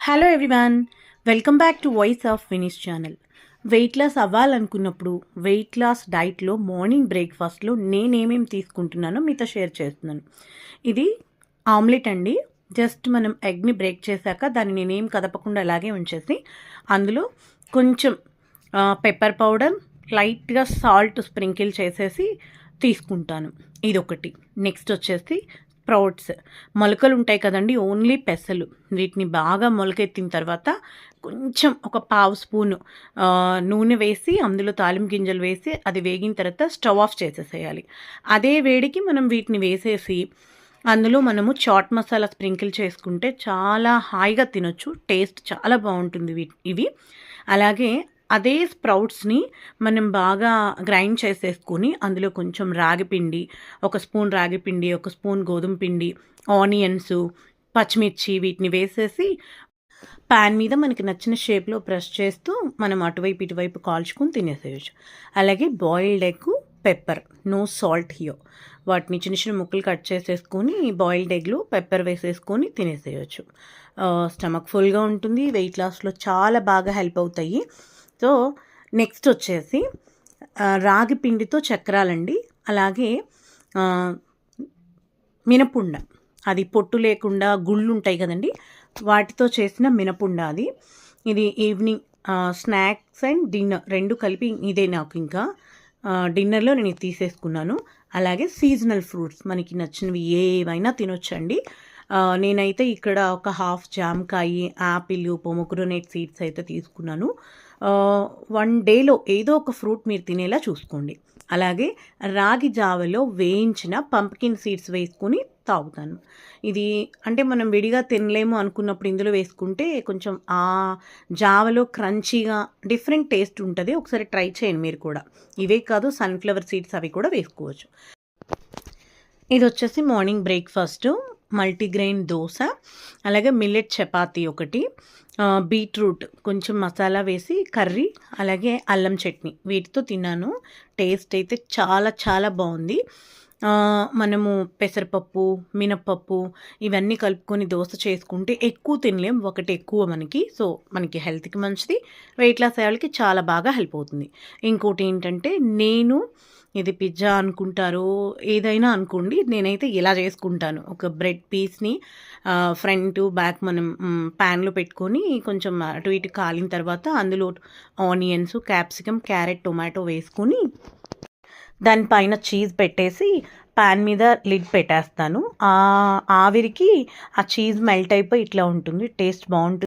Hello everyone, welcome back to voice of వినీస్ channel. Weight loss అవ్వాలనుకున్నప్పుడు weight loss డైట్లో morning బ్రేక్ఫాస్ట్లో నేనేమేమి తీసుకుంటున్నానో మీతో షేర్ చేస్తున్నాను. ఇది ఆమ్లెట్ అండి. జస్ట్ మనం ఎగ్ని బ్రేక్ చేశాక దాన్ని నేనేం కదపకుండా అలాగే ఉంచేసి అందులో కొంచెం పెప్పర్ పౌడర్, లైట్గా సాల్ట్ స్ప్రింకిల్ చేసేసి తీసుకుంటాను. ఇదొకటి. నెక్స్ట్ వచ్చేసి స్ప్రౌట్స్, మొలకలు ఉంటాయి కదండి, ఓన్లీ పెసలు. వీటిని బాగా మొలకెత్తిన తర్వాత కొంచెం ఒక పావు స్పూను నూనె వేసి అందులో తాలింపు గింజలు వేసి అది వేగిన తర్వాత స్టవ్ ఆఫ్ చేసేసేయాలి. అదే వేడికి మనం వీటిని వేసేసి అందులో మనము చాట్ మసాలా స్ప్రింకిల్ చేసుకుంటే చాలా హాయిగా తినొచ్చు. టేస్ట్ చాలా బాగుంటుంది ఇవి. అలాగే అదే స్ప్రౌట్స్ని మనం బాగా గ్రైండ్ చేసేసుకొని అందులో కొంచెం రాగిపిండి, ఒక స్పూన్ రాగిపిండి, ఒక స్పూన్ గోధుమ పిండి, ఆనియన్స్, పచ్చిమిర్చి వీటిని వేసేసి ప్యాన్ మీద మనకి నచ్చిన షేప్లో ప్రెస్ చేస్తూ మనం అటువైపు ఇటువైపు కాల్చుకొని తినేసేయచ్చు. అలాగే boiled egg, pepper, no salt హియో, వాటిని చిన్న చిన్న ముక్కలు కట్ చేసేసుకొని బాయిల్డ్ ఎగ్లో పెప్పర్ వేసేసుకొని తినేసేయచ్చు. స్టమక్ ఫుల్గా ఉంటుంది. వెయిట్ లాస్లో చాలా బాగా హెల్ప్ అవుతాయి. సో నెక్స్ట్ వచ్చేసి రాగి పిండితో చక్రాలండి. అలాగే మినపుండ, అది పొట్టు లేకుండా గుళ్ళు ఉంటాయి కదండి, వాటితో చేసిన మినపుండ అది. ఇది ఈవినింగ్ స్నాక్స్ అండ్ డిన్నర్ రెండు కలిపి ఇదే నాకు. ఇంకా డిన్నర్లో నేను ఇది తీసేసుకున్నాను. అలాగే సీజనల్ ఫ్రూట్స్ మనకి నచ్చినవి ఏవైనా తినొచ్చండి. నేనైతే ఇక్కడ ఒక హాఫ్ జామకాయ, యాపిల్, పొమోగ్రనేట్ సీడ్స్ అయితే తీసుకున్నాను. 1 డేలో ఏదో ఒక ఫ్రూట్ మీరు తినేలా చూసుకోండి. అలాగే రాగి జావలో వేయించిన పంప్కిన్ సీడ్స్ వేసుకొని తాగుతాను. ఇది అంటే మనం విడిగా తినలేము అనుకున్నప్పుడు ఇందులో వేసుకుంటే కొంచెం ఆ జావలో క్రంచీగా డిఫరెంట్ టేస్ట్ ఉంటుంది. ఒకసారి ట్రై చేయండి మీరు కూడా. ఇవే కాదు, సన్ఫ్లవర్ సీడ్స్ అవి కూడా వేసుకోవచ్చు. ఇది వచ్చేసి మార్నింగ్ బ్రేక్ఫాస్ట్, మల్టీగ్రెయిన్ దోశ, అలాగే మిల్లెట్ చపాతీ ఒకటి, బీట్రూట్ కొంచెం మసాలా వేసి కర్రీ, అలాగే అల్లం చట్నీ, వీటితో తిన్నాను. టేస్ట్ అయితే చాలా చాలా బాగుంది. మనము పెసరపప్పు, మినప్పప్పు ఇవన్నీ కలుపుకొని దోశ చేసుకుంటే ఎక్కువ తినలేం, ఒకటి ఎక్కువ మనకి. సో మనకి హెల్త్కి మంచిది, వెయిట్ లాస్ అయ్యే వాళ్ళకి చాలా బాగా హెల్ప్ అవుతుంది. ఇంకోటి ఏంటంటే, నేను ఇది పిజ్జా అనుకుంటారు, ఏదైనా అనుకోండి, నేనైతే ఇలా చేసుకుంటాను. ఒక బ్రెడ్ పీస్ని ఫ్రంట్ బ్యాక్ మనం ప్యాన్లో పెట్టుకొని కొంచెం అటు ఇటు కాలిన తర్వాత అందులో ఆనియన్స్, క్యాప్సికమ్, క్యారెట్, టొమాటో వేసుకొని దానిపైన చీజ్ పెట్టేసి ప్యాన్ మీద లిడ్ పెట్టేస్తాను. ఆవిరికి ఆ చీజ్ మెల్ట్ అయిపోయి ఇట్లా ఉంటుంది. టేస్ట్ బాగుంటుంది.